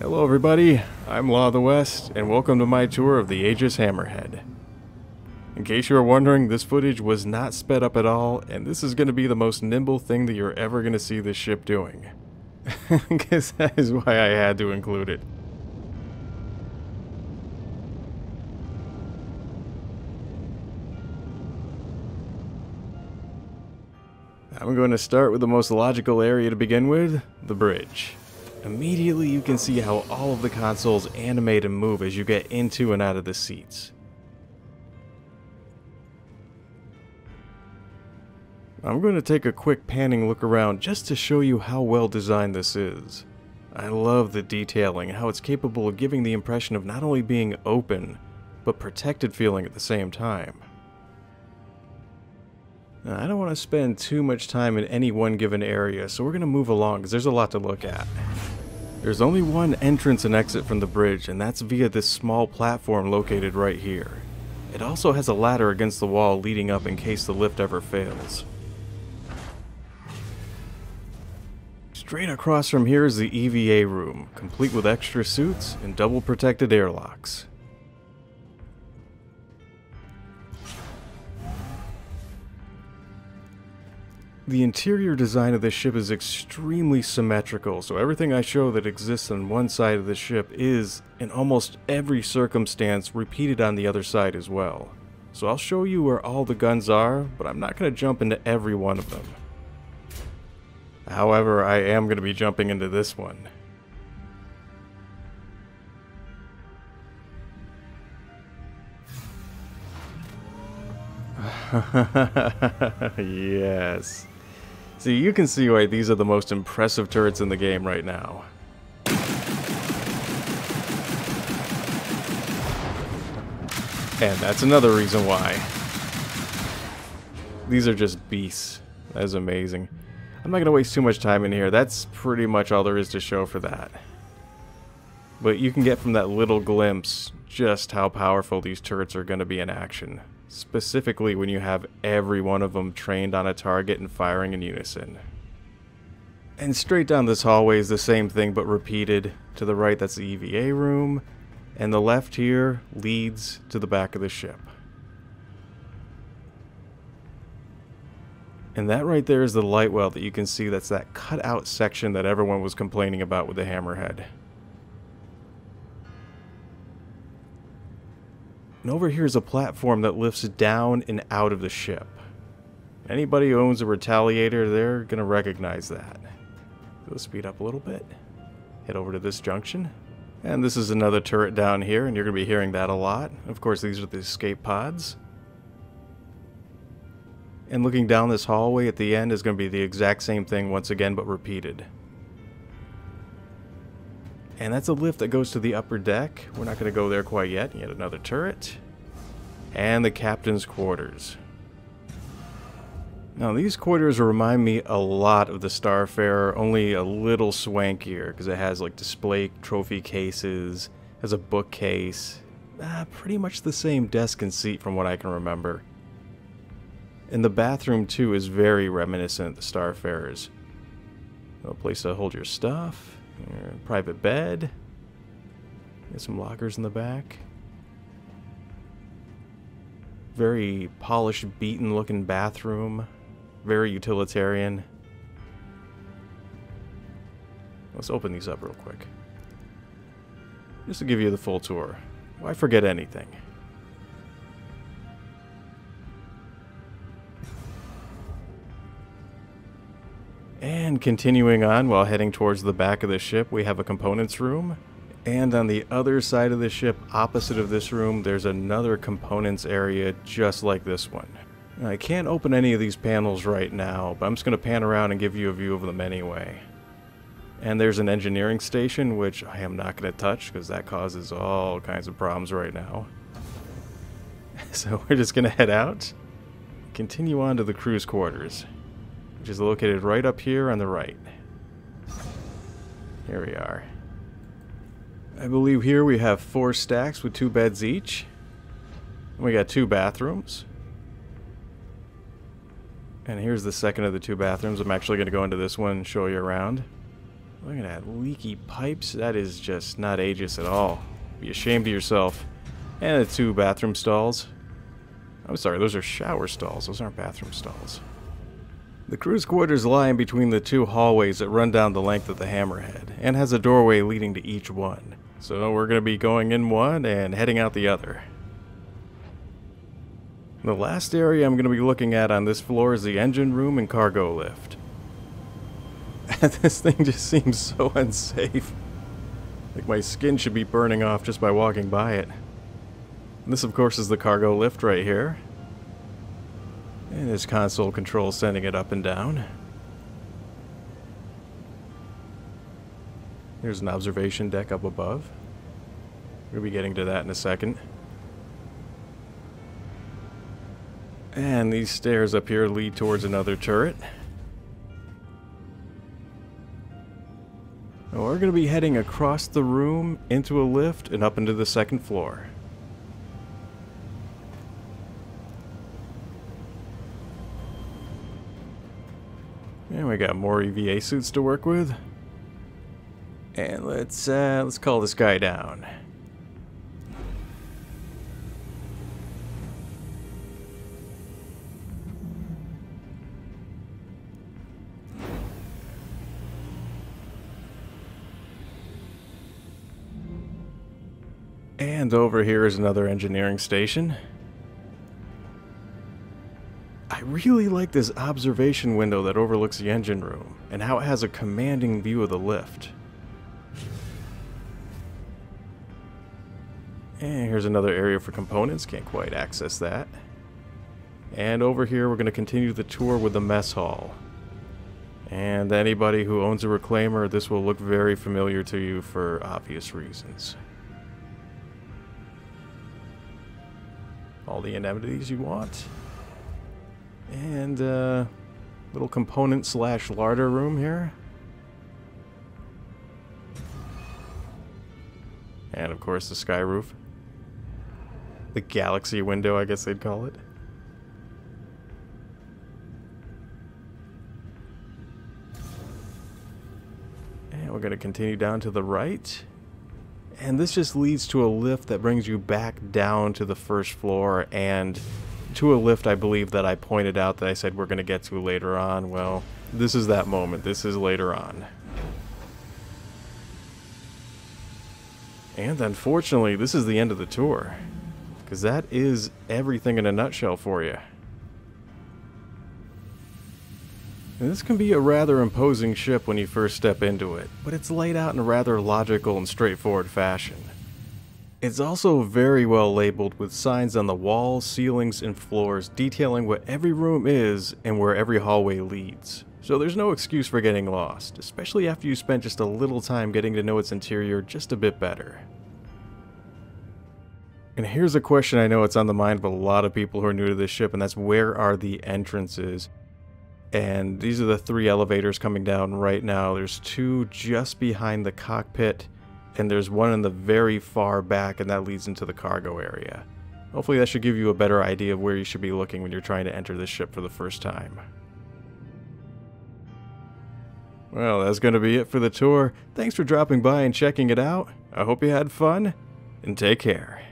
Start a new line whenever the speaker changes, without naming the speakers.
Hello everybody, I'm Law of the West, and welcome to my tour of the Aegis Hammerhead. In case you are wondering, this footage was not sped up at all, and this is going to be the most nimble thing that you're ever going to see this ship doing. Because that is why I had to include it. I'm going to start with the most logical area to begin with, the bridge. Immediately you can see how all of the consoles animate and move as you get into and out of the seats. I'm going to take a quick panning look around just to show you how well designed this is. I love the detailing, how it's capable of giving the impression of not only being open, but protected feeling at the same time. Now, I don't want to spend too much time in any one given area, so we're going to move along because there's a lot to look at. There's only one entrance and exit from the bridge, and that's via this small platform located right here. It also has a ladder against the wall leading up in case the lift ever fails. Straight across from here is the EVA room, complete with extra suits and double protected airlocks. The interior design of this ship is extremely symmetrical, so everything I show that exists on one side of the ship is, in almost every circumstance, repeated on the other side as well. So I'll show you where all the guns are, but I'm not going to jump into every one of them. However, I am going to be jumping into this one. Yes. See, you can see why these are the most impressive turrets in the game right now. And that's another reason why. These are just beasts. That is amazing. I'm not going to waste too much time in here. That's pretty much all there is to show for that. But you can get from that little glimpse just how powerful these turrets are going to be in action. Specifically when you have every one of them trained on a target and firing in unison. And straight down this hallway is the same thing but repeated. To the right, that's the EVA room, and the left here leads to the back of the ship. And that right there is the light well that you can see. That's that cut out section that everyone was complaining about with the Hammerhead. And over here is a platform that lifts down and out of the ship. Anybody who owns a Retaliator, they're going to recognize that. Go speed up a little bit. Head over to this junction. And this is another turret down here, and you're going to be hearing that a lot. Of course, these are the escape pods. And looking down this hallway at the end is going to be the exact same thing once again, but repeated. And that's a lift that goes to the upper deck. We're not going to go there quite yet. Yet another turret. And the captain's quarters. Now these quarters remind me a lot of the Starfarer, only a little swankier, because it has like display trophy cases, has a bookcase, pretty much the same desk and seat from what I can remember. And the bathroom too is very reminiscent of the Starfarers. A place to hold your stuff. Your private bed. Get some lockers in the back. Very polished, beaten looking bathroom. Very utilitarian. Let's open these up real quick. Just to give you the full tour. Why forget anything? And continuing on while heading towards the back of the ship, we have a components room. And on the other side of the ship, opposite of this room, there's another components area just like this one. Now, I can't open any of these panels right now, but I'm just going to pan around and give you a view of them anyway. And there's an engineering station, which I am not going to touch because that causes all kinds of problems right now. So we're just going to head out, continue on to the crew's quarters, which is located right up here on the right. Here we are. I believe here we have 4 stacks with 2 beds each. And we got 2 bathrooms. And here's the second of the 2 bathrooms. I'm actually going to go into this one and show you around. Look at that, leaky pipes. That is just not Aegis at all. Be ashamed of yourself. And the 2 bathroom stalls. I'm sorry, those are shower stalls. Those aren't bathroom stalls. The crew's quarters lie in between the 2 hallways that run down the length of the Hammerhead, and has a doorway leading to each one. So we're going to be going in one and heading out the other. The last area I'm going to be looking at on this floor is the engine room and cargo lift. This thing just seems so unsafe. Like my skin should be burning off just by walking by it. And this, of course, is the cargo lift right here. And this console control sending it up and down. Here's an observation deck up above. We'll be getting to that in a second. And these stairs up here lead towards another turret. Now we're going to be heading across the room into a lift and up into the 2nd floor. And we got more EVA suits to work with. And let's call this guy down. And over here is another engineering station. I really like this observation window that overlooks the engine room, and how it has a commanding view of the lift. And here's another area for components, can't quite access that. And over here we're going to continue the tour with the mess hall. And anybody who owns a reclaimer, this will look very familiar to you for obvious reasons. All the amenities you want. And little component / larder room here. And of course the sky roof. The galaxy window, I guess they'd call it. And we're going to continue down to the right. And this just leads to a lift that brings you back down to the 1st floor, and to a lift I believe that I pointed out that I said we're going to get to later on. Well, this is that moment. This is later on. And unfortunately, this is the end of the tour, because that is everything in a nutshell for you. And this can be a rather imposing ship when you first step into it, but it's laid out in a rather logical and straightforward fashion. It's also very well labeled with signs on the walls, ceilings, and floors detailing what every room is and where every hallway leads. So there's no excuse for getting lost, especially after you spent just a little time getting to know its interior just a bit better. And here's a question I know it's on the mind of a lot of people who are new to this ship, and that's where are the entrances? And these are the 3 elevators coming down right now. There's 2 just behind the cockpit, and there's one in the very far back, and that leads into the cargo area. Hopefully that should give you a better idea of where you should be looking when you're trying to enter this ship for the first time. Well, that's going to be it for the tour. Thanks for dropping by and checking it out. I hope you had fun, and take care.